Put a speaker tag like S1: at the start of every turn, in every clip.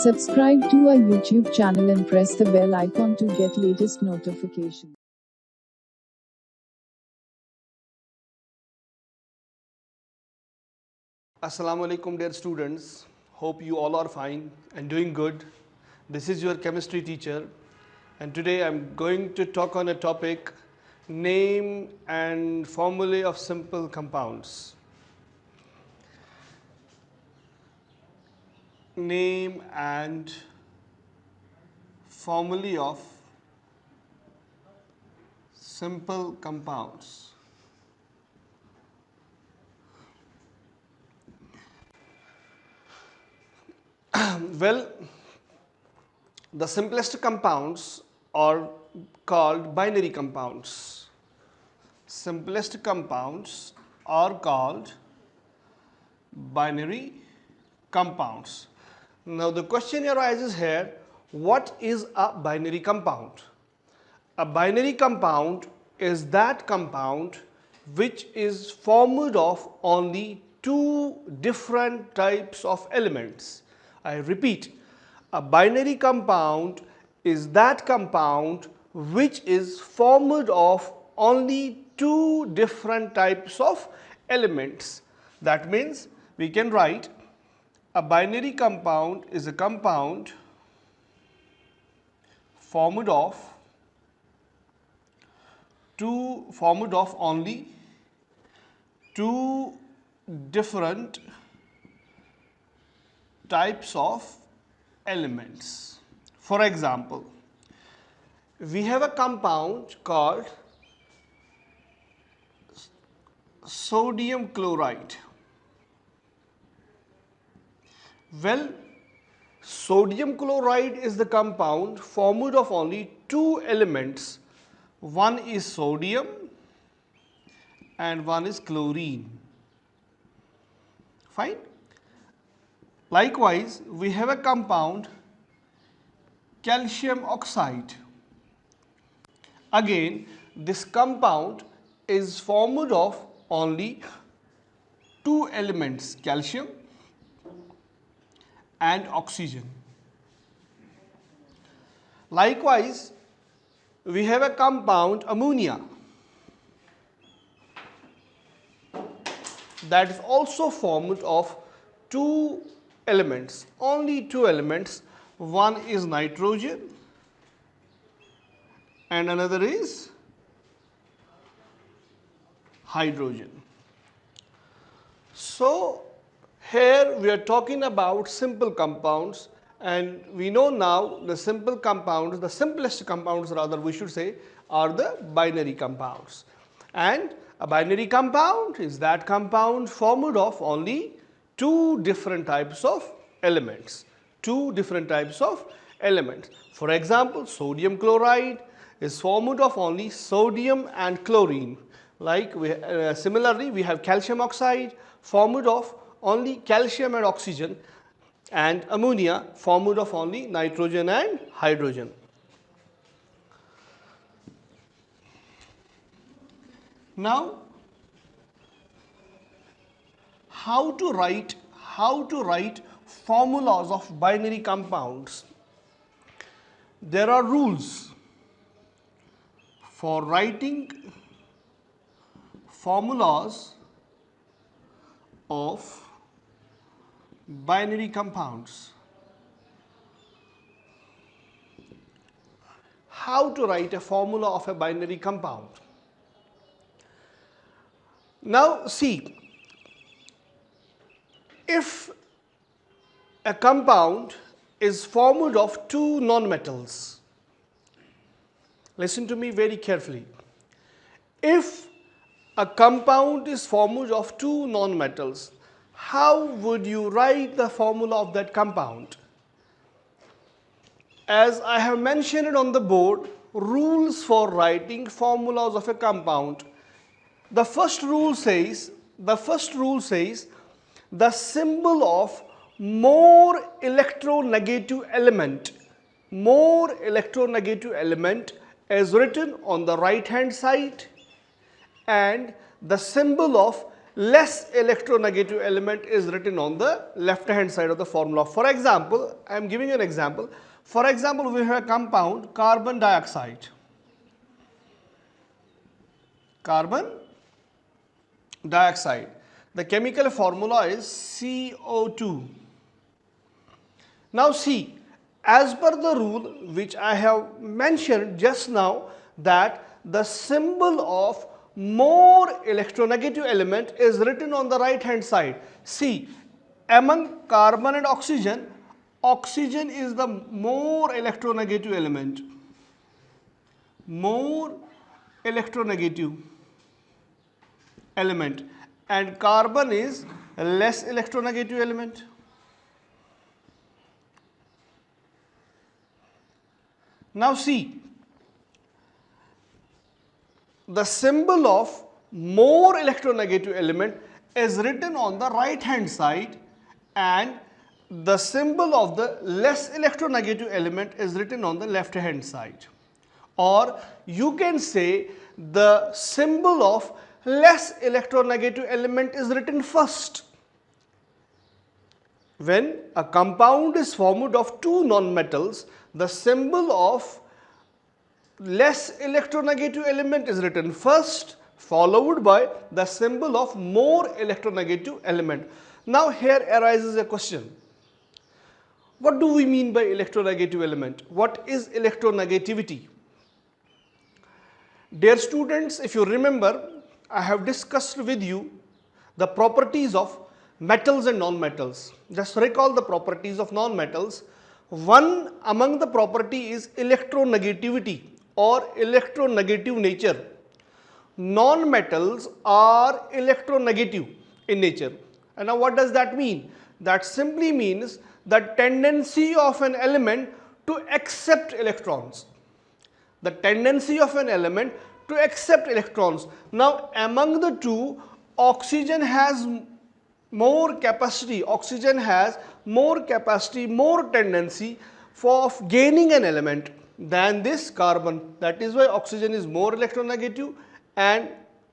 S1: Subscribe to our YouTube channel and press the bell icon to get latest notifications.
S2: Assalamu alaikum dear students, hope you all are fine and doing good. This is your chemistry teacher and today I am going to talk on a topic, name and formulae of simple compounds. Name and formulae of simple compounds. Well, the simplest compounds are called binary compounds. Simplest compounds are called binary compounds. Now the question arises here, what is a binary compound? A binary compound is that compound which is formed of only two different types of elements. I repeat, a binary compound is that compound which is formed of only two different types of elements. That means we can write a binary compound is a compound formed of only two different types of elements. For example, we have a compound called sodium chloride. Well, sodium chloride is the compound formed of only two elements. One is sodium and one is chlorine. Fine. Likewise, we have a compound calcium oxide. Again, this compound is formed of only two elements, calcium and oxygen. Likewise, we have a compound ammonia that is also formed of two elements, only two elements. One is nitrogen and another is hydrogen. So here we are talking about simple compounds, and we know now the simple compounds, the simplest compounds rather we should say, are the binary compounds. And a binary compound is that compound formed of only two different types of elements. Two different types of elements. For example, sodium chloride is formed of only sodium and chlorine. Like similarly, we have calcium oxide formed of only calcium and oxygen, and ammonia formed of only nitrogen and hydrogen. Now, how to write formulas of binary compounds? There are rules for writing formulas of binary compounds. How to write a formula of a binary compound? Now see, if a compound is formed of two nonmetals, listen to me very carefully. If a compound is formed of two nonmetals, how would you write the formula of that compound? As I have mentioned it on the board, rules for writing formulas of a compound. The first rule says the symbol of more electronegative element is written on the right hand side, and the symbol of less electronegative element is written on the left hand side of the formula. For example, I am giving you an example. For example, we have a compound carbon dioxide. Carbon dioxide. The chemical formula is CO2. Now see, as per the rule which I have mentioned just now, that the symbol of more electronegative element is written on the right hand side. See, among carbon and oxygen, oxygen is the more electronegative element. More electronegative element, and carbon is less electronegative element. Now see, the symbol of more electronegative element is written on the right hand side, and the symbol of the less electronegative element is written on the left hand side. Or you can say the symbol of less electronegative element is written first. When a compound is formed of two nonmetals, the symbol of less electronegative element is written first, followed by the symbol of more electronegative element. Now here arises a question. What do we mean by electronegative element? What is electronegativity? Dear students, if you remember, I have discussed with you the properties of metals and non-metals. Just recall the properties of non-metals. One among the property is electronegativity or electronegative nature. Non-metals are electronegative in nature. And now what does that mean? That simply means the tendency of an element to accept electrons. The tendency of an element to accept electrons. Now among the two, oxygen has more capacity, more tendency for gaining an element than this carbon. That is why oxygen is more electronegative and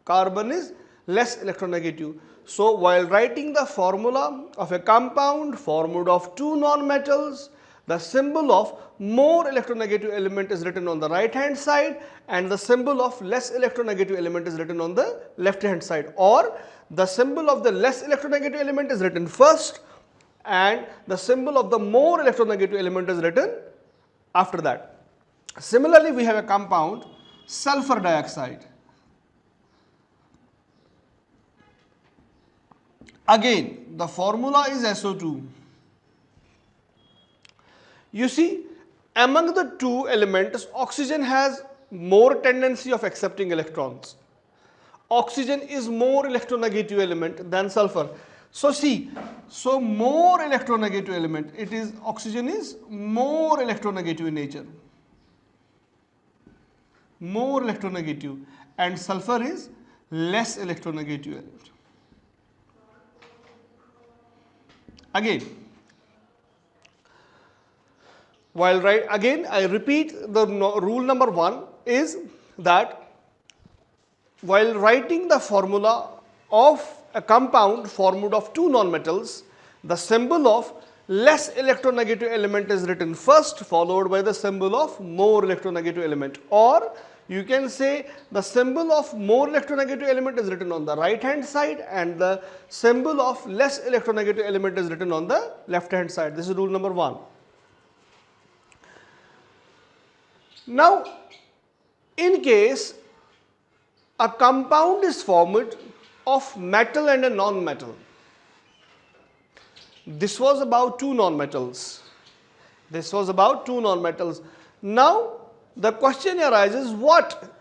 S2: carbon is less electronegative. So while writing the formula of a compound formed of two nonmetals, the symbol of more electronegative element is written on the right hand side and the symbol of less electronegative element is written on the left hand side, or the symbol of the less electronegative element is written first and the symbol of the more electronegative element is written after that. Similarly, we have a compound sulfur dioxide. Again, the formula is SO2. You see, among the two elements, oxygen has more tendency of accepting electrons. Oxygen is more electronegative element than sulfur. So see, so more electronegative element, it is oxygen is more electronegative in nature. More electronegative, and sulfur is less electronegative element. Again, I repeat the rule number 1 is that while writing the formula of a compound formed of two nonmetals, the symbol of less electronegative element is written first, followed by the symbol of more electronegative element, or you can say the symbol of more electronegative element is written on the right hand side and the symbol of less electronegative element is written on the left hand side. This is rule number 1. Now, in case a compound is formed of metal and a non-metal, this was about two non-metals. Now, the question arises, what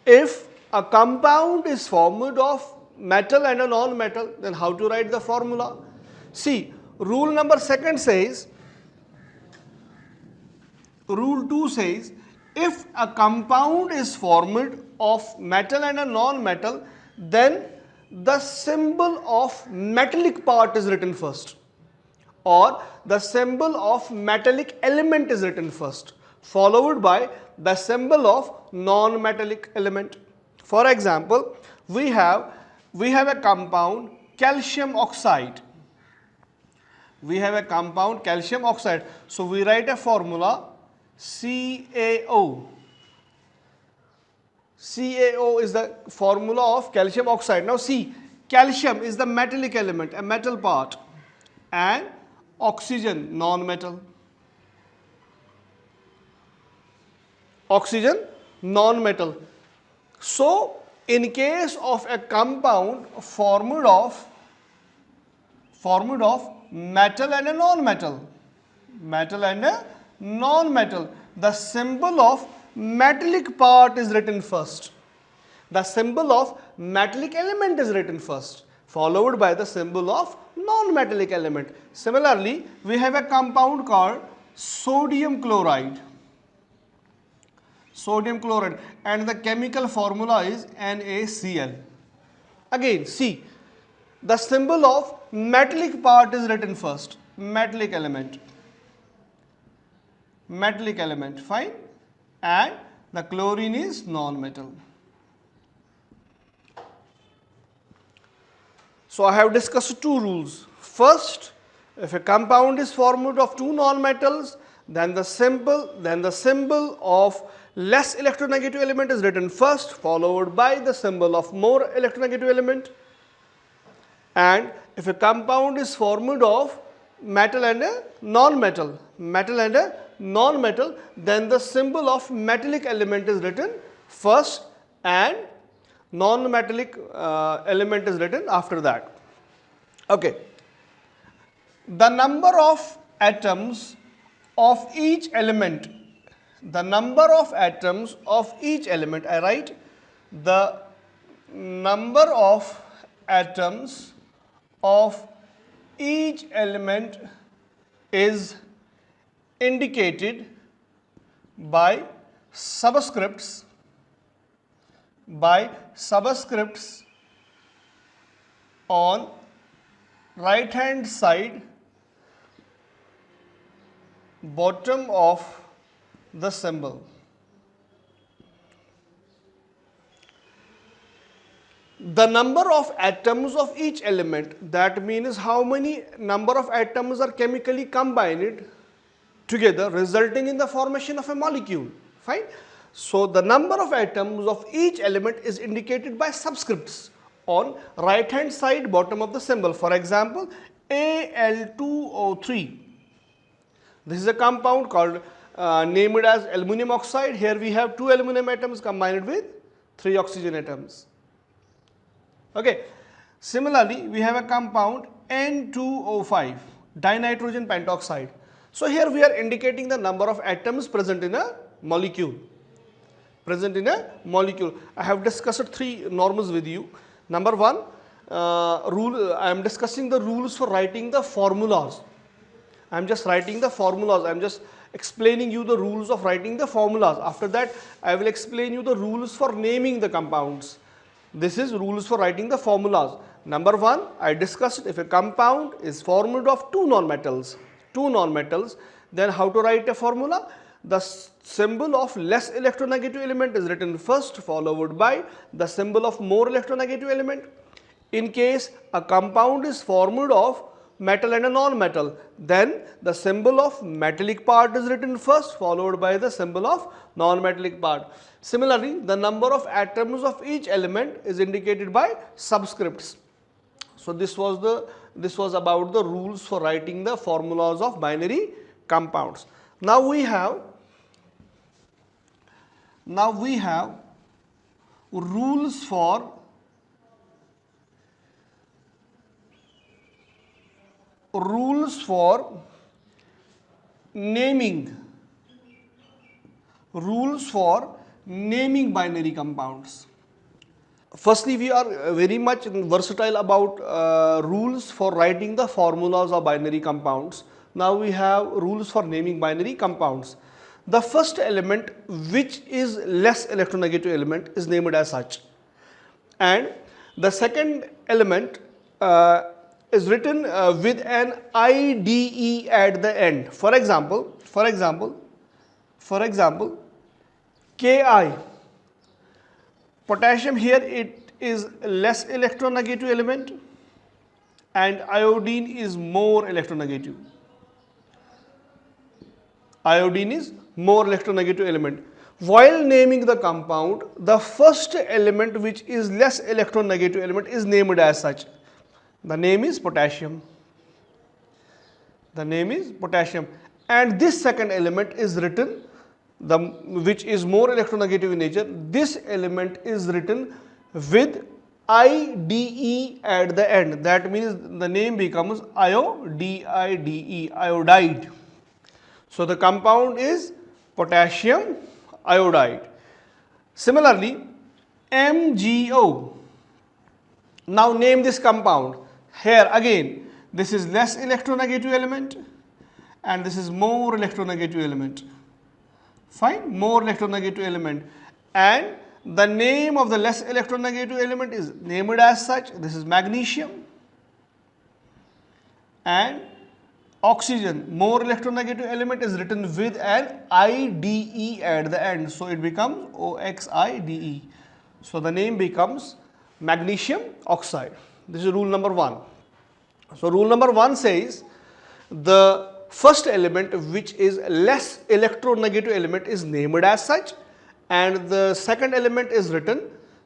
S2: if a compound is formed of metal and a non-metal? Then how to write the formula? See, rule number 2 says, rule 2 says, if a compound is formed of metal and a non-metal, then the symbol of metallic part is written first, or the symbol of metallic element is written first, followed by the symbol of non-metallic element. For example, we have we have a compound calcium oxide. We have a compound calcium oxide. So we write a formula CaO. CaO is the formula of calcium oxide. Now see, calcium is the metallic element, a metal part, and oxygen, non-metal. Oxygen, non-metal. So in case of a compound formed of metal and a non-metal, the symbol of metallic part is written first. The symbol of metallic element is written first, followed by the symbol of non-metallic element. Similarly, we have a compound called sodium chloride. And the chemical formula is NaCl. Again, see, the symbol of metallic part is written first, metallic element, fine, and the chlorine is non-metal. So I have discussed two rules. First, if a compound is formed of two non-metals, then the symbol of less electronegative element is written first, followed by the symbol of more electronegative element. And if a compound is formed of metal and a non-metal, then the symbol of metallic element is written first and non-metallic element is written after that. Okay. The number of atoms of each element, I write the number of atoms of each element is indicated by subscripts on right hand side bottom of the symbol. The number of atoms of each element, that means how many number of atoms are chemically combined together resulting in the formation of a molecule, fine. So the number of atoms of each element is indicated by subscripts on right hand side bottom of the symbol. For example, Al2O3. This is a compound called named as aluminum oxide. Here we have 2 aluminum atoms combined with 3 oxygen atoms. Okay. Similarly, we have a compound N2O5, dinitrogen pentoxide. So here we are indicating the number of atoms present in a molecule. I have discussed 3 norms with you. Number 1, I am discussing the rules for writing the formulas. I am just writing the formulas. I am just explaining you the rules of writing the formulas. After that, I will explain you the rules for naming the compounds. This is rules for writing the formulas. Number 1, I discussed if a compound is formed of two non-metals, then how to write a formula? The symbol of less electronegative element is written first, followed by the symbol of more electronegative element. In case a compound is formed of metal and a non-metal, then the symbol of metallic part is written first, followed by the symbol of non-metallic part. Similarly, the number of atoms of each element is indicated by subscripts. So this was about the rules for writing the formulas of binary compounds. Now we have rules for naming binary compounds. Firstly, we are very much versatile about rules for writing the formulas of binary compounds. Now we have rules for naming binary compounds. The first element, which is less electronegative element, is named as such, and the second element is written with an IDE at the end. For example, Ki. Potassium, here it is less electronegative element and iodine is more electronegative. Iodine is more electronegative element. While naming the compound, the first element which is less electronegative element is named as such. The name is potassium. The name is potassium. And this second element is written, which is more electronegative in nature. This element is written with IDE at the end. That means the name becomes IODIDE, iodide. So the compound is potassium iodide. Similarly, MgO. Now name this compound. Here again, this is less electronegative element and this is more electronegative element. Fine, more electronegative element, and the name of the less electronegative element is named as such. This is magnesium. And oxygen, more electronegative element, is written with an IDE at the end. So it becomes OXIDE. So the name becomes magnesium oxide. This is rule number 1. So rule number 1 says the first element which is less electronegative element is named as such, and the second element is written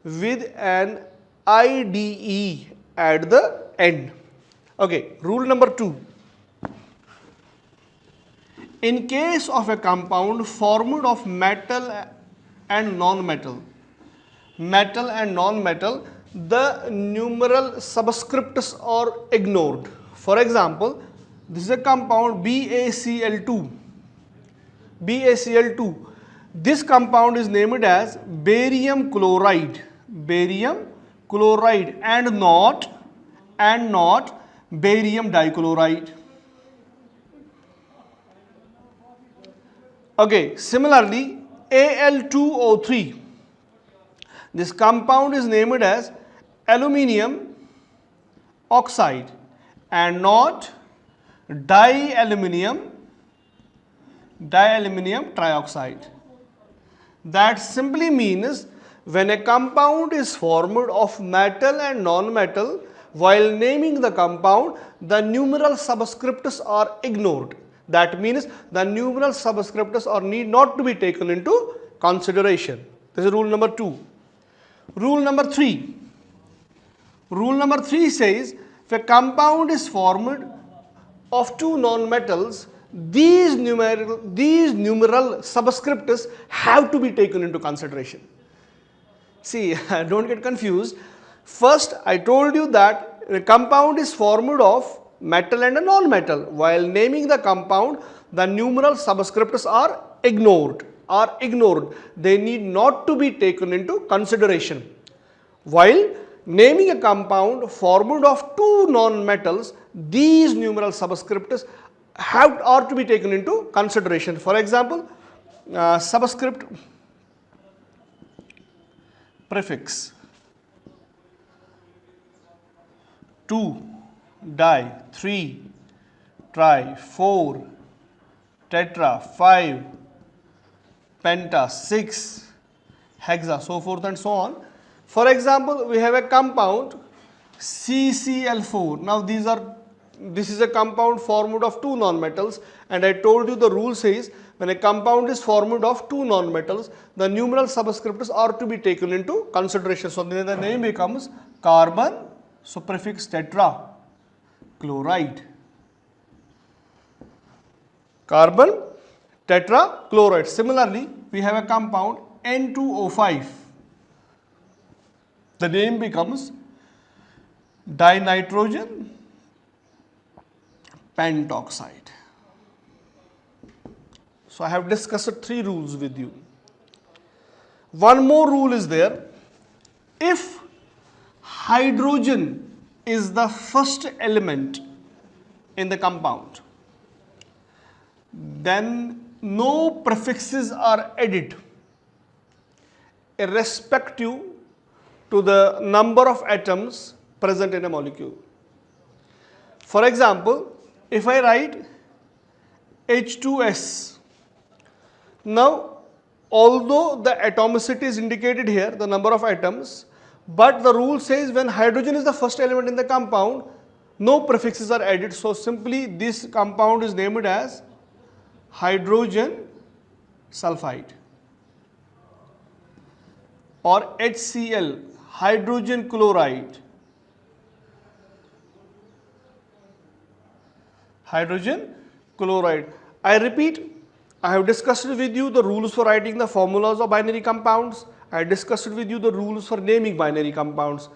S2: with an IDE at the end. Okay, rule number 2. In case of a compound formed of metal and non-metal, the numeral subscripts are ignored. For example, this is a compound BaCl2. This compound is named as barium chloride, and not barium dichloride. Okay, similarly, Al2O3. This compound is named as aluminium oxide and not dialuminium trioxide. That simply means when a compound is formed of metal and non-metal, while naming the compound, the numeral subscripts are ignored. That means the numeral subscripts are need not to be taken into consideration. This is rule number 2. Rule number 3. Rule number 3 says if a compound is formed of two non-metals, these numeral subscripts have to be taken into consideration. See, don't get confused. First, I told you that a compound is formed of metal and a non-metal. While naming the compound, the numeral subscripts are ignored. They need not to be taken into consideration. While naming a compound formed of two non-metals, these numeral subscripts are to be taken into consideration. For example, subscript prefix 2 di, 3 tri, 4 tetra, 5 penta, 6 hexa, so forth and so on. For example, we have a compound CCl4. Now this is a compound formed of two non-metals, and I told you the rule says when a compound is formed of two non-metals, the numeral subscripts are to be taken into consideration. So then the name becomes carbon, so prefix tetra chloride. Carbon tetrachloride. Similarly, we have a compound N2O5. The name becomes dinitrogen pentoxide. So I have discussed 3 rules with you. One more rule is there. If hydrogen is the first element in the compound, then no prefixes are added irrespective to the number of atoms present in a molecule. For example, if I write H2S, now although the atomicity is indicated here, the number of atoms, But the rule says when hydrogen is the first element in the compound, no prefixes are added. So simply this compound is named as hydrogen sulfide or HCl, hydrogen chloride. Hydrogen chloride. I repeat, I have discussed with you the rules for writing the formulas of binary compounds. I discussed with you the rules for naming binary compounds.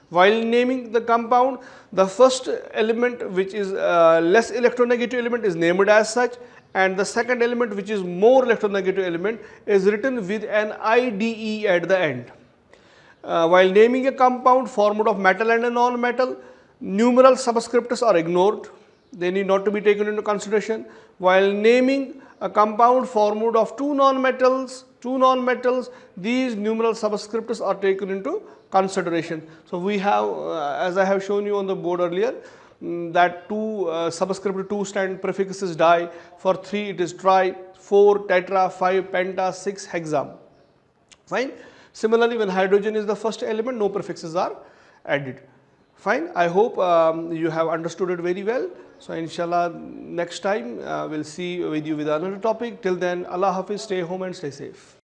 S2: While naming the compound, the first element, which is less electronegative element, is named as such, and the second element, which is more electronegative element, is written with an IDE at the end. While naming a compound formed of metal and a non-metal, numeral subscripts are ignored. They need not to be taken into consideration. While naming a compound formed of two non-metals, these numeral subscripts are taken into consideration. So we have, as I have shown you on the board earlier, that subscript 2 stand prefix is di, for 3 it is tri, 4 tetra, 5 penta, 6 hexa. Fine. Similarly, when hydrogen is the first element, no prefixes are added. Fine. I hope you have understood it very well. So inshallah next time we'll see with you with another topic. Till then, Allah Hafiz, stay home and stay safe.